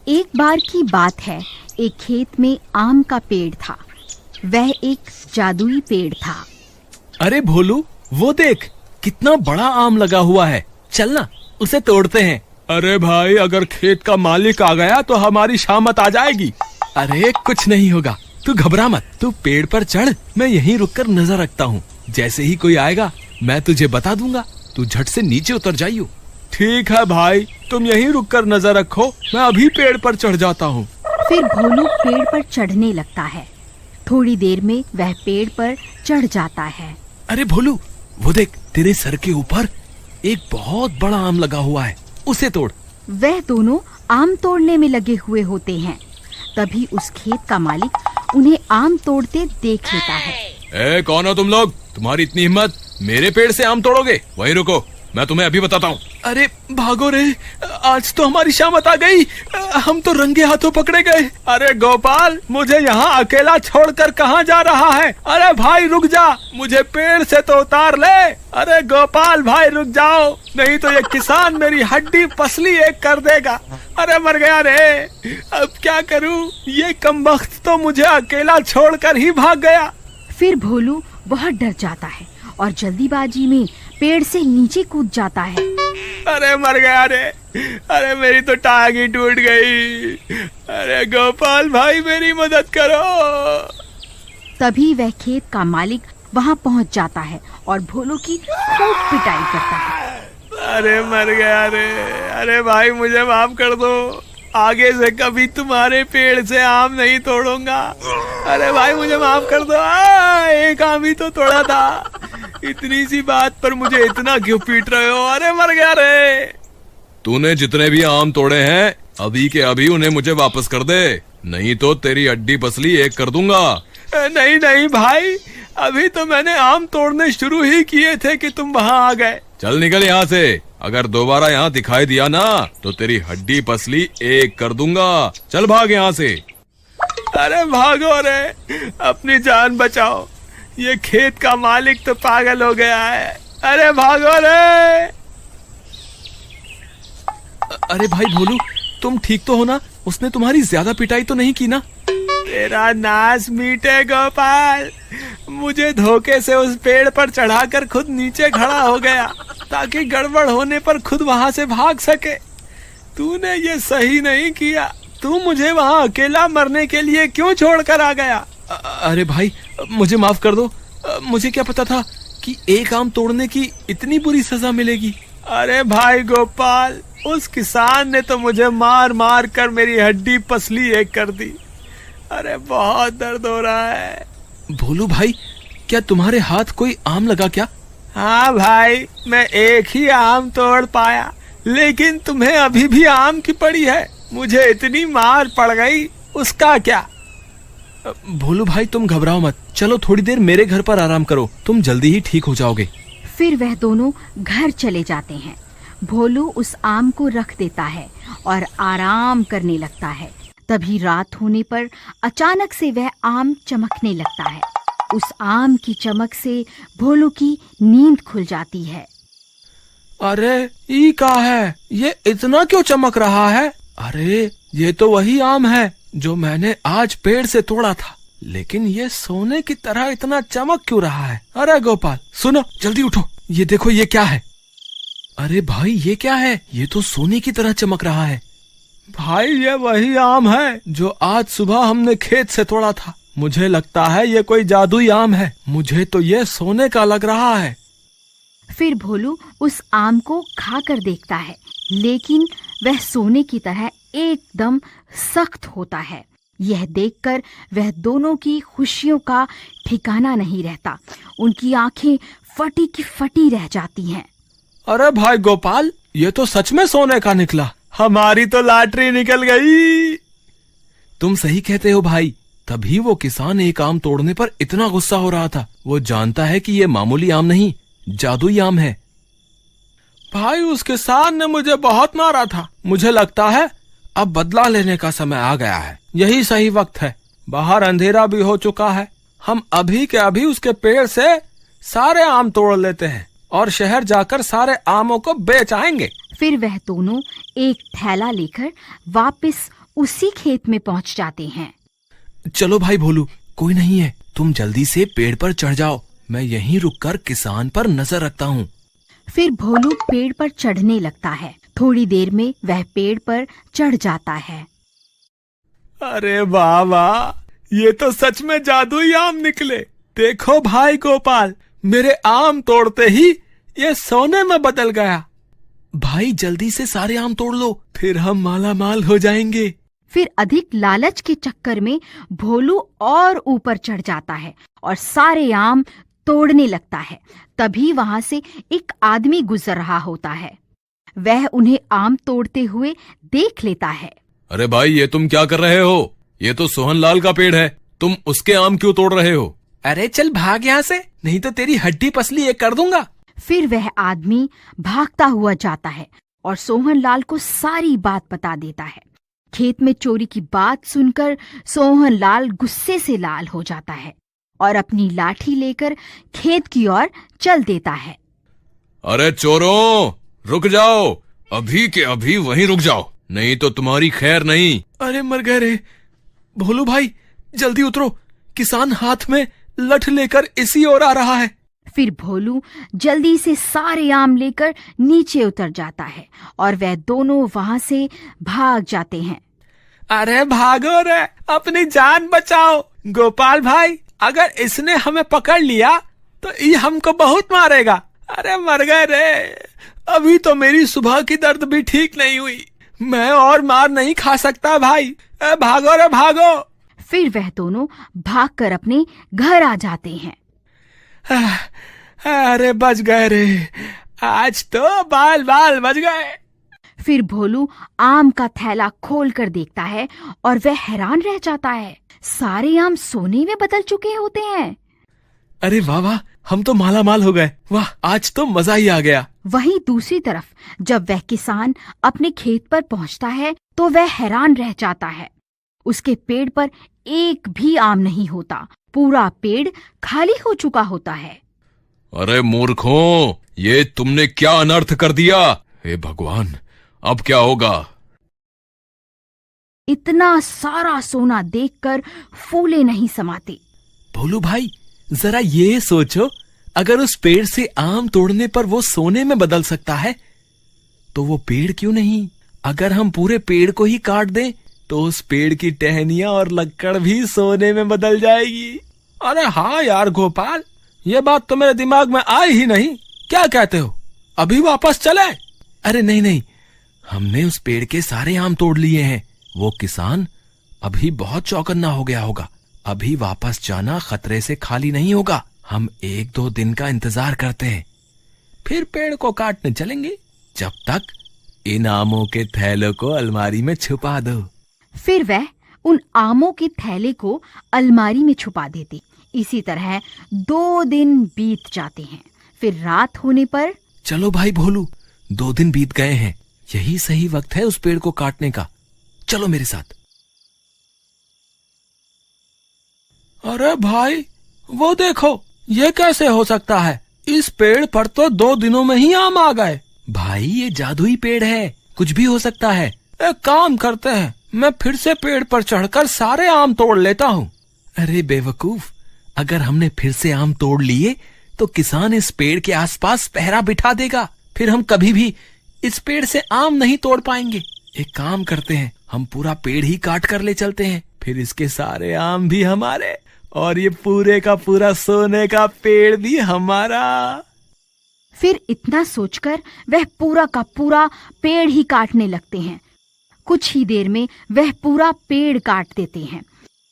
एक बार की बात है, एक खेत में आम का पेड़ था। वह एक जादुई पेड़ था। अरे भोलू, वो देख कितना बड़ा आम लगा हुआ है, चल ना उसे तोड़ते हैं। अरे भाई, अगर खेत का मालिक आ गया तो हमारी शामत आ जाएगी। अरे कुछ नहीं होगा, तू घबरा मत, तू पेड़ पर चढ़, मैं यहीं रुककर नजर रखता हूँ। जैसे ही कोई आएगा मैं तुझे बता दूंगा, तू झट से नीचे उतर जाइयो। ठीक है भाई, तुम यहीं रुककर नजर रखो, मैं अभी पेड़ पर चढ़ जाता हूँ। फिर भोलू पेड़ पर चढ़ने लगता है। थोड़ी देर में वह पेड़ पर चढ़ जाता है। अरे भोलू, वो देख तेरे सर के ऊपर एक बहुत बड़ा आम लगा हुआ है, उसे तोड़। वह दोनों आम तोड़ने में लगे हुए होते हैं। तभी उस खेत का मालिक उन्हें आम तोड़ते देख लेता है। कौन हो तुम लोग? तुम्हारी इतनी हिम्मत, मेरे पेड़ से आम तोड़ोगे? वहीं रुको, मैं तुम्हें अभी बताता हूँ। अरे भागो रे, आज तो हमारी शामत आ गई, हम तो रंगे हाथों पकड़े गए। अरे गोपाल, मुझे यहाँ अकेला छोड़कर कहाँ जा रहा है? अरे भाई रुक जा, मुझे पेड़ से तो उतार ले। अरे गोपाल भाई रुक जाओ, नहीं तो ये किसान मेरी हड्डी पसली एक कर देगा। अरे मर गया रे, अब क्या करूँ? ये कमबख्त तो मुझे अकेला छोड़कर ही भाग गया। फिर भोलू बहुत डर जाता है और जल्दीबाजी में पेड़ से नीचे कूद जाता है। अरे मर गया रे, अरे मेरी तो टांग ही टूट गई। अरे गोपाल भाई मेरी मदद करो। तभी वह खेत का मालिक वहाँ पहुँच जाता है और भोलू की खूब पिटाई करता है। अरे मर गया रे, अरे भाई मुझे माफ कर दो, आगे से कभी तुम्हारे पेड़ से आम नहीं तोड़ूंगा। अरे भाई मुझे माफ कर दो, एक आम ही तो तोड़ा था, इतनी सी बात पर मुझे इतना क्यों पीट रहे हो? अरे मर गया रे। तूने जितने भी आम तोड़े हैं अभी के अभी उन्हें मुझे वापस कर दे, नहीं तो तेरी हड्डी पसली एक कर दूंगा। नहीं नहीं भाई, अभी तो मैंने आम तोड़ने शुरू ही किए थे कि तुम वहाँ आ गए। चल निकल यहाँ से, अगर दोबारा यहाँ दिखाई दिया ना तो तेरी हड्डी पसली एक कर दूंगा। चल भाग यहाँ से। अरे भागो रे, अपनी जान बचाओ, ये खेत का मालिक तो पागल हो गया है। अरे भागो रे। अरे भाई भोलू, तुम ठीक तो हो ना? उसने तुम्हारी ज्यादा पिटाई तो नहीं की ना? तेरा नाश मीटे गोपाल, मुझे धोखे से उस पेड़ पर चढ़ाकर खुद नीचे खड़ा हो गया ताकि गड़बड़ होने पर खुद वहाँ से भाग सके। तूने ये सही नहीं किया, तू मुझे वहाँ अकेला मरने के लिए क्यों छोड़कर आ गया? अरे भाई मुझे माफ कर दो, मुझे क्या पता था कि एक आम तोड़ने की इतनी बुरी सजा मिलेगी। अरे भाई गोपाल, उस किसान ने तो मुझे मार मार कर मेरी हड्डी पसली एक कर दी। अरे बहुत दर्द हो रहा है। भोलू भाई, क्या तुम्हारे हाथ कोई आम लगा क्या? हाँ भाई, मैं एक ही आम तोड़ पाया, लेकिन तुम्हें अभी भी आम की पड़ी है। मुझे इतनी मार पड़ गई, उसका क्या? भोलू भाई तुम घबराओ मत, चलो थोड़ी देर मेरे घर पर आराम करो, तुम जल्दी ही ठीक हो जाओगे। फिर वह दोनों घर चले जाते हैं। भोलू उस आम को रख देता है और आराम करने लगता है। तभी रात होने पर अचानक से वह आम चमकने लगता है। उस आम की चमक से भोलू की नींद खुल जाती है। अरे ये क्या है? ये इतना क्यों चमक रहा है? अरे ये तो वही आम है जो मैंने आज पेड़ से तोड़ा था, लेकिन ये सोने की तरह इतना चमक क्यों रहा है? अरे गोपाल सुनो, जल्दी उठो, ये देखो ये क्या है? अरे भाई ये क्या है? ये तो सोने की तरह चमक रहा है। भाई ये वही आम है जो आज सुबह हमने खेत से तोड़ा था। मुझे लगता है ये कोई जादुई आम है, मुझे तो ये सोने का लग रहा है। फिर भोलू उस आम को खाकर देखता है, लेकिन वह सोने की तरह एकदम सख्त होता है। यह देखकर वह दोनों की खुशियों का ठिकाना नहीं रहता। उनकी आंखें फटी की फटी रह जाती हैं। अरे भाई गोपाल, ये तो सच में सोने का निकला, हमारी तो लॉटरी निकल गई। तुम सही कहते हो भाई, तभी वो किसान एक आम तोड़ने पर इतना गुस्सा हो रहा था। वो जानता है कि ये मामूली आम नहीं, जादुई आम है। भाई उस किसान ने मुझे बहुत मारा था, मुझे लगता है अब बदला लेने का समय आ गया है। यही सही वक्त है, बाहर अंधेरा भी हो चुका है। हम अभी के अभी उसके पेड़ से सारे आम तोड़ लेते हैं और शहर जाकर सारे आमों को बेच आएंगे। फिर वह दोनों एक थैला लेकर वापस उसी खेत में पहुंच जाते हैं। चलो भाई भोलू, कोई नहीं है, तुम जल्दी से पेड़ पर चढ़ जाओ, मैं यहीं रुककर किसान पर नजर रखता हूँ। फिर भोलू पेड़ पर चढ़ने लगता है। थोड़ी देर में वह पेड़ पर चढ़ जाता है। अरे वाह वाह, ये तो सच में जादुई आम निकले। देखो भाई गोपाल, मेरे आम तोड़ते ही ये सोने में बदल गया। भाई जल्दी से सारे आम तोड़ लो, फिर हम माला माल हो जाएंगे। फिर अधिक लालच के चक्कर में भोलू और ऊपर चढ़ जाता है और सारे आम तोड़ने लगता है। तभी वहां से एक आदमी गुजर रहा होता है। वह उन्हें आम तोड़ते हुए देख लेता है। अरे भाई, ये तुम क्या कर रहे हो? ये तो सोहनलाल का पेड़ है, तुम उसके आम क्यों तोड़ रहे हो? अरे चल भाग यहाँ से, नहीं तो तेरी हड्डी पसली एक कर दूंगा। फिर वह आदमी भागता हुआ जाता है और सोहनलाल को सारी बात बता देता है। खेत में चोरी की बात सुनकर सोहनलाल गुस्से से लाल हो जाता है और अपनी लाठी लेकर खेत की ओर चल देता है। अरे चोरों, रुक जाओ, अभी के अभी वहीं रुक जाओ, नहीं तो तुम्हारी खैर नहीं। अरे मर गए रे। भोलू भाई जल्दी उतरो, किसान हाथ में लठ लेकर इसी ओर आ रहा है। फिर भोलू जल्दी से सारे आम लेकर नीचे उतर जाता है और वह दोनों वहां से भाग जाते हैं। अरे भागो रे, अपनी जान बचाओ। गोपाल भाई, अगर इसने हमें पकड़ लिया तो ये हमको बहुत मारेगा। अरे मर गए रे, अभी तो मेरी सुबह की दर्द भी ठीक नहीं हुई, मैं और मार नहीं खा सकता भाई। भागो रे भागो। फिर वह दोनों भागकर अपने घर आ जाते हैं। अरे बच गए रे, आज तो बाल बाल बच गए। फिर भोलू आम का थैला खोल कर देखता है और वह हैरान रह जाता है। सारे आम सोने में बदल चुके होते हैं। अरे वाह वाह, हम तो माला माल हो गए। वाह, आज तो मजा ही आ गया। वहीं दूसरी तरफ जब वह किसान अपने खेत पर पहुंचता है तो वह हैरान रह जाता है। उसके पेड़ पर एक भी आम नहीं होता, पूरा पेड़ खाली हो चुका होता है। अरे मूर्खों, ये तुमने क्या अनर्थ कर दिया? हे भगवान, अब क्या होगा? इतना सारा सोना देखकर फूले नहीं समाते। भोलू भाई, जरा ये सोचो, अगर उस पेड़ से आम तोड़ने पर वो सोने में बदल सकता है तो वो पेड़ क्यों नहीं? अगर हम पूरे पेड़ को ही काट दें तो उस पेड़ की टहनियां और लक्कड़ भी सोने में बदल जाएगी। अरे हाँ यार गोपाल, ये बात तो मेरे दिमाग में आई ही नहीं। क्या कहते हो, अभी वापस चले? अरे नहीं नहीं, हमने उस पेड़ के सारे आम तोड़ लिए हैं। वो किसान अभी बहुत चौकन्ना हो गया होगा, अभी वापस जाना खतरे से खाली नहीं होगा। हम 1-2 दिन का इंतजार करते हैं, फिर पेड़ को काटने चलेंगे। जब तक इन आमों के थैलों को अलमारी में छुपा दो। फिर वह उन आमों के थैले को अलमारी में छुपा देती। इसी तरह 2 दिन बीत जाते हैं। फिर रात होने पर, चलो भाई भोलू, 2 दिन बीत गए हैं, यही सही वक्त है उस पेड़ को काटने का। चलो मेरे साथ। अरे भाई, वो देखो, ये कैसे हो सकता है? इस पेड़ पर तो 2 दिनों में ही आम आ गए। भाई ये जादुई पेड़ है, कुछ भी हो सकता है। एक काम करते हैं, मैं फिर से पेड़ पर चढ़कर सारे आम तोड़ लेता हूँ। अरे बेवकूफ, अगर हमने फिर से आम तोड़ लिए तो किसान इस पेड़ के आसपास पहरा बिठा देगा, फिर हम कभी भी इस पेड़ से आम नहीं तोड़ पाएंगे। एक काम करते हैं, हम पूरा पेड़ ही काट कर ले चलते हैं, फिर इसके सारे आम भी हमारे और ये पूरे का पूरा सोने का पेड़ भी हमारा। फिर इतना सोचकर वह पूरा का पूरा पेड़ ही काटने लगते हैं। कुछ ही देर में वह पूरा पेड़ काट देते हैं।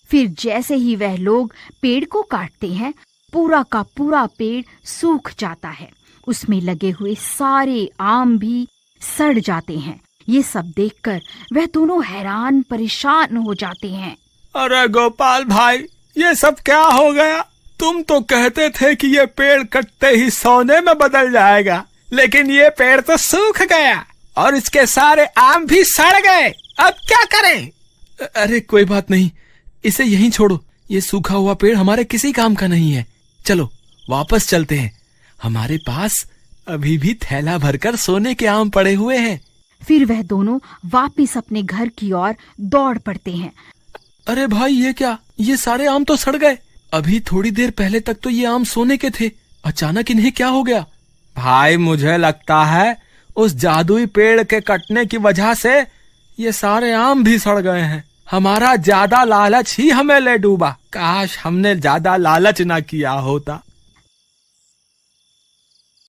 फिर जैसे ही वह लोग पेड़ को काटते हैं, पूरा का पूरा पेड़ सूख जाता है। उसमें लगे हुए सारे आम भी सड़ जाते हैं। ये सब देखकर वह दोनों हैरान परेशान हो जाते हैं। अरे गोपाल भाई, ये सब क्या हो गया? तुम तो कहते थे कि ये पेड़ कटते ही सोने में बदल जाएगा, लेकिन ये पेड़ तो सूख गया और इसके सारे आम भी सड़ गए। अब क्या करें? अरे कोई बात नहीं, इसे यहीं छोड़ो। ये सूखा हुआ पेड़ हमारे किसी काम का नहीं है। चलो वापस चलते हैं, हमारे पास अभी भी थैला भरकर सोने के आम पड़े हुए हैं। फिर वह दोनों वापस अपने घर की ओर दौड़ पड़ते हैं। अरे भाई, ये क्या? ये सारे आम तो सड़ गए। अभी थोड़ी देर पहले तक तो ये आम सोने के थे, अचानक इन्हें क्या हो गया? भाई, मुझे लगता है उस जादुई पेड़ के कटने की वजह से ये सारे आम भी सड़ गए हैं। हमारा ज्यादा लालच ही हमें ले डूबा। काश हमने ज्यादा लालच ना किया होता।